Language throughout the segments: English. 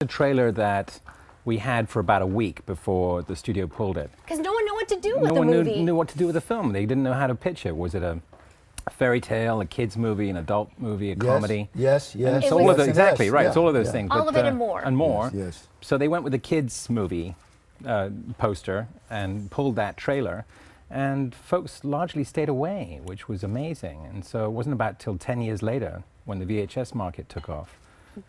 A trailer that we had for about a week before the studio pulled it. Because no one knew what to do with No the one movie. knew what to do with the film. They didn't know how to pitch it. Was it a fairy tale, a kids movie, an adult movie, a comedy? Yes. And it's all of those, exactly, right. It's all of those things. All of it and more. And more. Yes. So they went with the kids movie poster and pulled that trailer. And folks largely stayed away, which was amazing. And so it wasn't about till 10 years later, when the VHS market took off,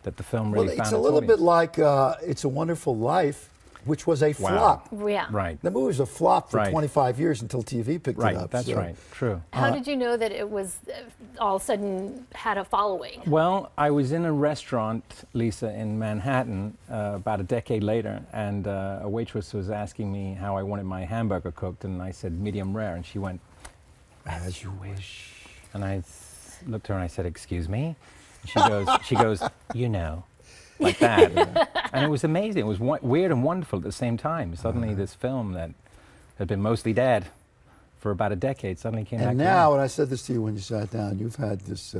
that the film really found its It's a little audience. bit like It's a Wonderful Life, which was a flop. Yeah. Right. The movie was a flop for Right. 25 years until TV picked it up. That's so. right, true. How did you know that it was all of a sudden had a following? Well, I was in a restaurant, Lisa, in Manhattan about a decade later, and a waitress was asking me how I wanted my hamburger cooked, and I said medium rare, and she went, as you wish. And I looked at her and I said, excuse me? And she goes, you know, like that. And it was amazing. It was weird and wonderful at the same time. Suddenly this film that had been mostly dead for about a decade suddenly came back. And now, and I said this to you when you sat down, you've had this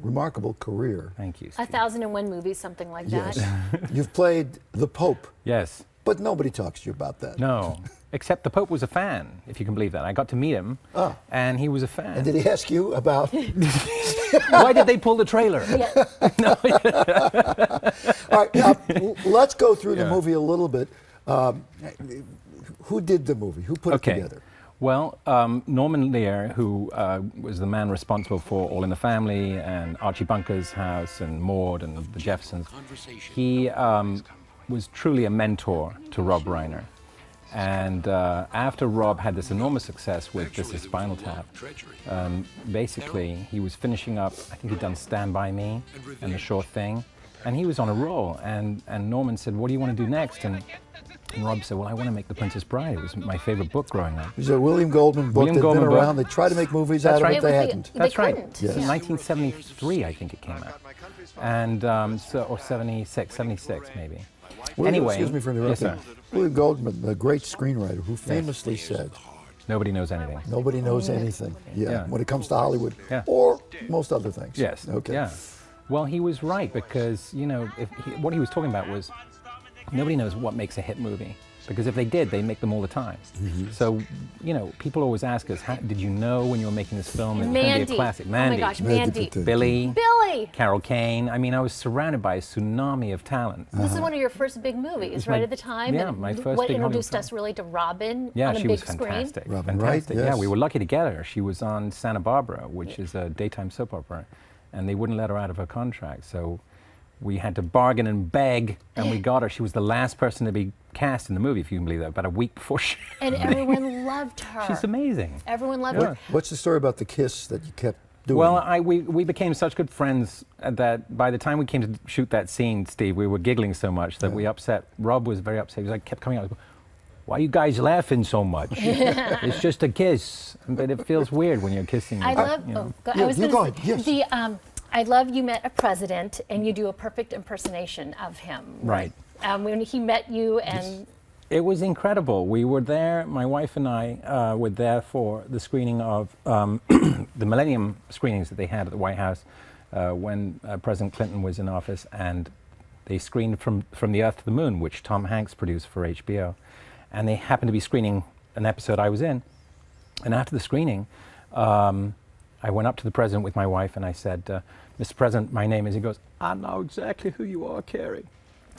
remarkable career. Thank you, Steve. 1001 movies, something like that. Yes. You've played the Pope, Yes. but nobody talks to you about that. No. Except the Pope was a fan, if you can believe that. I got to meet him, and he was a fan. And did he ask you about... Why did they pull the trailer? All right, let's go through the movie a little bit. Who did the movie? Who put it together? Well, Norman Lear, who was the man responsible for All in the Family and Archie Bunker's House and Maude and the Jeffersons, he was truly a mentor to Rob Reiner. And after Rob had this enormous success with This Is Spinal Tap, basically he was finishing up, I think he'd done Stand By Me and The Sure Thing, and he was on a roll. And Norman said, what do you want to do next? And Rob said, well, I want to make The Princess Bride. It was my favorite book growing up. It was a William Goldman book that'd been around. They tried to make movies out of it, they hadn't. That's right. Yes. In 1973, I think it came out. And, or 76 maybe. Anyway, excuse me for interrupting. Yes, sir. William Goldman, the great screenwriter, who famously said, nobody knows anything. nobody knows anything. When it comes to Hollywood, Yeah. or most other things. Yes. Okay. Yeah. Well, he was right, because, you know, what he was talking about was nobody knows what makes a hit movie. Because if they did, they make them all the time. So, you know, people always ask us, did you know when you were making this film it was going to be a classic? Mandy. Oh my gosh, Mandy. Billy. Billy! Carol Kane. I mean, I was surrounded by a tsunami of talent. This is one of your first big movies, right, at the time? Yeah, and my first what big introduced Hollywood us really to Robin Yeah, on a she big was fantastic. screen? Robin fantastic. Wright, Yeah, yes. we were lucky to get her. She was on Santa Barbara, which is a daytime soap opera, and they wouldn't let her out of her contract. So we had to bargain and beg, and we got her. She was the last person to be cast in the movie, if you can believe that, about a week before she... And everyone loved her. She's amazing. Everyone loved her. What's the story about the kiss that you kept doing? Well, we became such good friends that by the time we came to shoot that scene, Steve, we were giggling so much that we upset. Rob was very upset. He was like, kept coming out. Why are you guys laughing so much? It's just a kiss, but it feels weird when you're kissing. I love. you know. I was you gonna go ahead, say, yes. I love you met a president and you do a perfect impersonation of him. Right. When he met you and. It was incredible. We were there, my wife and I were there for the screening of the Millennium screenings that they had at the White House when President Clinton was in office, and they screened From the Earth to the Moon, which Tom Hanks produced for HBO. And they happened to be screening an episode I was in. And after the screening, I went up to the president with my wife and I said, Mr. President, my name is, he goes, I know exactly who you are, Cary.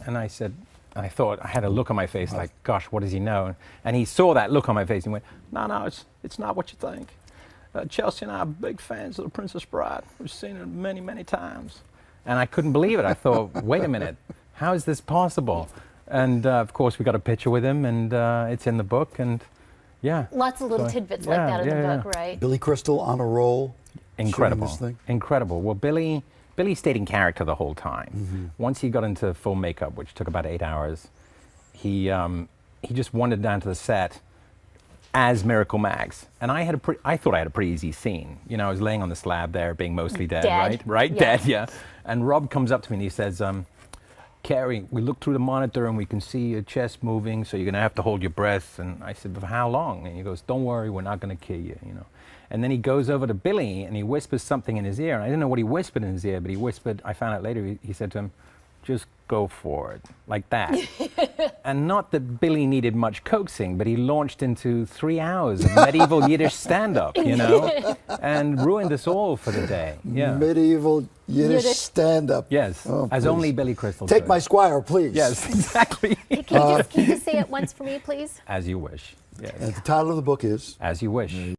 And I said, I thought, I had a look on my face like, gosh, what does he know? And he saw that look on my face and went, no, it's not what you think. Chelsea and I are big fans of The Princess Bride. We've seen it many, many times. And I couldn't believe it. I thought, wait a minute, how is this possible? And of course, we got a picture with him, and it's in the book, and yeah. Lots of little tidbits like that in the book, right? Billy Crystal on a roll. Incredible. This thing. Incredible. Well, Billy stayed in character the whole time. Once he got into full makeup, which took about 8 hours, he just wandered down to the set as Miracle Max. And I thought I had a pretty easy scene. You know, I was laying on the slab there, being mostly dead. Right? Yeah. Dead, yeah. And Rob comes up to me and he says, Cary, we look through the monitor and we can see your chest moving, so you're going to have to hold your breath. And I said, but for how long? And he goes, don't worry, we're not going to kill you, you know. And then he goes over to Billy and he whispers something in his ear. And I didn't know what he whispered in his ear, but he whispered, I found out later, he said to him, just go for it, like that. And not that Billy needed much coaxing, but he launched into 3 hours of medieval Yiddish stand-up, you know, and ruined us all for the day. Yeah. Medieval Yiddish stand-up. Yes, Oh, as please. only Billy Crystal Take could. my squire, please. Yes, exactly. Can you just say it once for me, please? As you wish. Yes. And the title of the book is? As you wish.